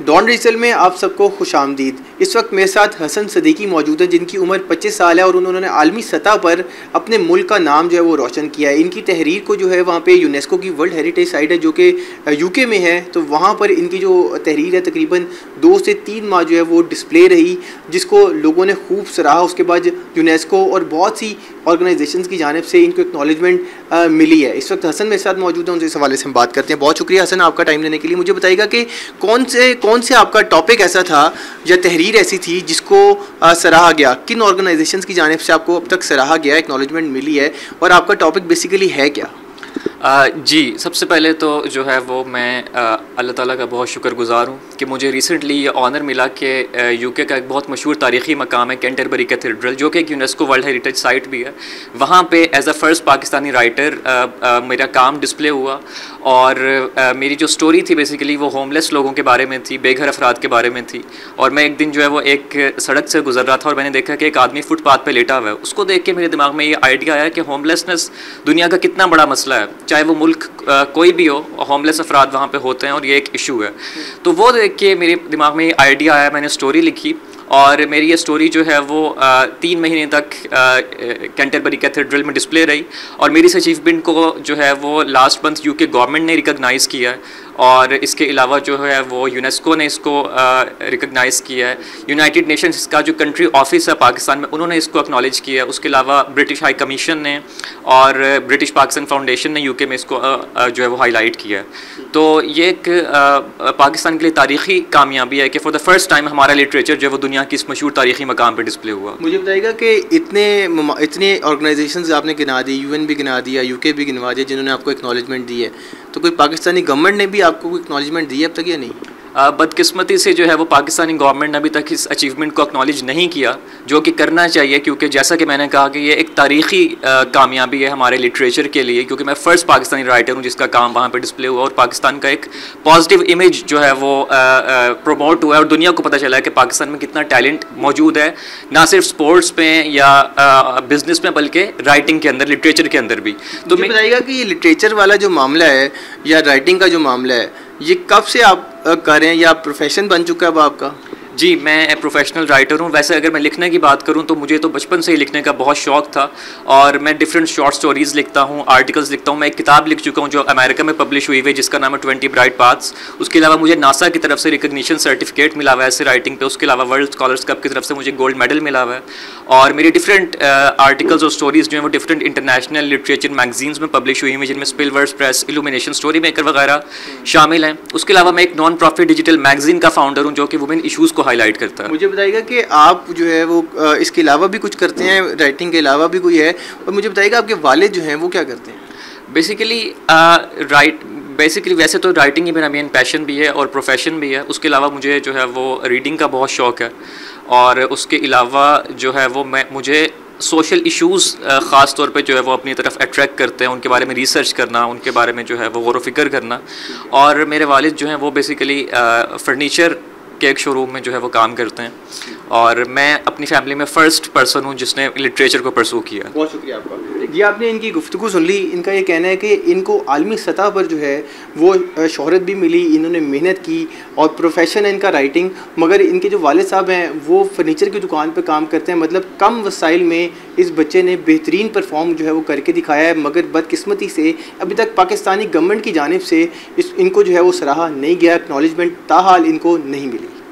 Don digital में आप सबको खुशामदीद। इस वक्त मेरे साथ हसन सदीकी मौजूद है जिनकी उम्र 25 साल है और उन्होंने आलमी सतह पर अपने मुल्क का नाम जो है वो रोशन किया है। इनकी तहरीर को जो है वहाँ पे यूनेस्को की वर्ल्ड हेरिटेज साइट है जो कि यूके में है, तो वहाँ पर इनकी जो तहरीर है तकरीबन 2 से 3 माह जो है वो डिस्प्ले रही, जिसको लोगों ने खूब सराहा। उसके बाद यूनेस्को और बहुत सी ऑर्गेनाइजेशंस की जानिब से इनको एक्नॉलेजमेंट मिली है। इस वक्त हसन मेरे साथ मौजूद है, उनसे इस हवाले से हम बात करते हैं। बहुत शुक्रिया हसन आपका टाइम देने के लिए। मुझे बताइएगा कि कौन से आपका टॉपिक ऐसा था या तहरीर ऐसी थी जिसको सराहा गया, किन ऑर्गेनाइजेशंस की जानिब से आपको अब तक सराहा गया, एक्नॉलेजमेंट मिली है, और आपका टॉपिक बेसिकली है क्या? जी, सबसे पहले तो जो है वो मैं अल्लाह ताला का बहुत शुक्रगुज़ार हूँ कि मुझे रिसेंटली ये ऑनर मिला कि यूके का एक बहुत मशहूर तारीख़ी मकाम है कैंटरबरी कैथेड्रल, जो कि एक यूनेस्को वर्ल्ड हेरिटेज साइट भी है। वहाँ पे as a first Pakistani writer मेरा काम डिस्प्ले हुआ और मेरी जो स्टोरी थी बेसिकली वो होमलेस लोगों के बारे में थी, बेघर अफराद के बारे में थी। और मैं एक दिन जो है वो एक सड़क से गुजर रहा था और मैंने देखा कि एक आदमी फुटपाथ पर लेटा हुआ है। उसको देख के मेरे दिमाग में ये आइडिया आया कि होमलेसनेस दुनिया का कितना बड़ा मसला है, चाहे वो मुल्क कोई भी हो, होमलेस अफराद वहाँ पे होते हैं और ये एक इशू है। तो वो देख के मेरे दिमाग में ये आइडिया आया, मैंने स्टोरी लिखी और मेरी ये स्टोरी जो है वो 3 महीने तक कैंटरबरी कैथेड्रल में डिस्प्ले रही। और मेरी इस अचीवमेंट को जो है वो लास्ट मंथ यूके गवर्नमेंट ने रिकॉग्नाइज़ किया है और इसके अलावा जो है वो यूनेस्को ने इसको रिकॉग्नाइज़ किया है। यूनाइटेड नेशंस का जो कंट्री ऑफिस है पाकिस्तान में, उन्होंने इसको एक्नॉलेज किया है। उसके अलावा ब्रिटिश हाई कमीशन ने और ब्रिटिश पाकिस्तान फाउंडेशन ने यूके में इसको जो है वो हाईलाइट किया है। तो ये एक पाकिस्तान के लिए तारीख़ी कामयाबी है कि फॉर द फर्स्ट टाइम हमारा लिटरेचर जो है वो दुनिया की इस मशहूर तारीख़ी मकाम पर डिस्प्ले हुआ। मुझे बताइएगा कि इतने ऑर्गेनाइजेशंस आपने गिना दी, यूएन भी गिना दिया, यूके भी गिनवा दिया, जिन्होंने आपको एक्नॉलेजमेंट दी है, तो कोई पाकिस्तानी गवर्नमेंट ने भी आपको कोई एक्नॉलेजमेंट दी है अब तक या नहीं? बदकिस्मती से जो है वो पाकिस्तानी गवर्नमेंट ने अभी तक इस अचीवमेंट को एक्नॉलेज नहीं किया, जो कि करना चाहिए, क्योंकि जैसा कि मैंने कहा कि ये एक तारीख़ी कामयाबी है हमारे लिटरेचर के लिए, क्योंकि मैं फ़र्स्ट पाकिस्तानी राइटर हूँ जिसका काम वहाँ पे डिस्प्ले हुआ और पाकिस्तान का एक पॉजिटिव इमेज जो है वो प्रमोट हुआ है और दुनिया को पता चला है कि पाकिस्तान में कितना टैलेंट मौजूद है, ना सिर्फ स्पोर्ट्स में या बिज़नेस में बल्कि राइटिंग के अंदर, लिटरेचर के अंदर भी। तो मुझे बताइएगा कि ये लिटरेचर वाला जो मामला है या राइटिंग का जो मामला है, ये कब से आप कर रहे हैं या प्रोफेशन बन चुका है अब आपका? जी, मैं प्रोफेशनल राइटर हूँ। वैसे अगर मैं लिखने की बात करूँ तो मुझे तो बचपन से ही लिखने का बहुत शौक़ था और मैं डिफरेंट शॉर्ट स्टोरीज़ लिखता हूँ, आर्टिकल्स लिखता हूँ। मैं एक किताब लिख चुका हूँ जो अमेरिका में पब्लिश हुई है जिसका नाम है 20 ब्राइट पाथ्स। उसके अलावा मुझे नासा की तरफ से रिकग्निशन सर्टिफिकेट मिला हुआ है ऐसे राइटिंग पे। उसके अलावा वर्ल्ड स्कॉलर्स कप की तरफ से मुझे गोल्ड मेडल मिला हुआ है और मेरी डिफरेंट आर्टिकल्स और स्टोरीज़ जो हैं वो डिफरेंट इंटरनेशनल लिटरेचर मैगजीन्स में पब्लिश हुई हुई जिनमें स्पिलवर्ड्स प्रेस, इल्यूमिनेशन, स्टोरी मेकर वगैरह शामिल हैं। उसके अलावा मैं एक नॉन प्रॉफिट डिजिटल मैगजीन का फाउंडर हूँ जो कि वुमेन इशूज़ को हाईलाइट करता है। मुझे बताइएगा कि आप जो है वो इसके अलावा भी कुछ करते हैं, राइटिंग के अलावा भी कोई है, और मुझे बताइएगा आपके वालिद जो हैं वो क्या करते हैं? बेसिकली वैसे तो राइटिंग ही मेरा मेन पैशन भी है और प्रोफेशन भी है। उसके अलावा मुझे जो है वो रीडिंग का बहुत शौक़ है और उसके अलावा जो है वो मुझे सोशल इश्यूज़ ख़ास तौर पे जो है वो अपनी तरफ अट्रैक्ट करते हैं, उनके बारे में रिसर्च करना, उनके बारे में जो है वो गौर व फिक्र करना। और मेरे वालिद जो हैं वो बेसिकली फ़र्नीचर के एक शोरूम में जो है वो काम करते हैं और मैं अपनी फैमिली में फ़र्स्ट पर्सन हूँ जिसने लिटरेचर को परसू किया। बहुत शुक्रिया आपका जी। आपने इनकी गुफ्तगू सुन ली। इनका ये कहना है कि इनको आलमी सतह पर जो है वो शोहरत भी मिली, इन्होंने मेहनत की और प्रोफेशन है इनका राइटिंग, मगर इनके जो वालिद साहब हैं वो फर्नीचर की दुकान पर काम करते हैं। मतलब कम वसाइल में इस बच्चे ने बेहतरीन परफॉर्म जो है वो करके दिखाया है, मगर बदकिस्मती से अभी तक पाकिस्तानी गवर्नमेंट की जानिब से इनको जो है वो सराहा नहीं गया, एक्नॉलेजमेंट ताहाल इनको नहीं मिली।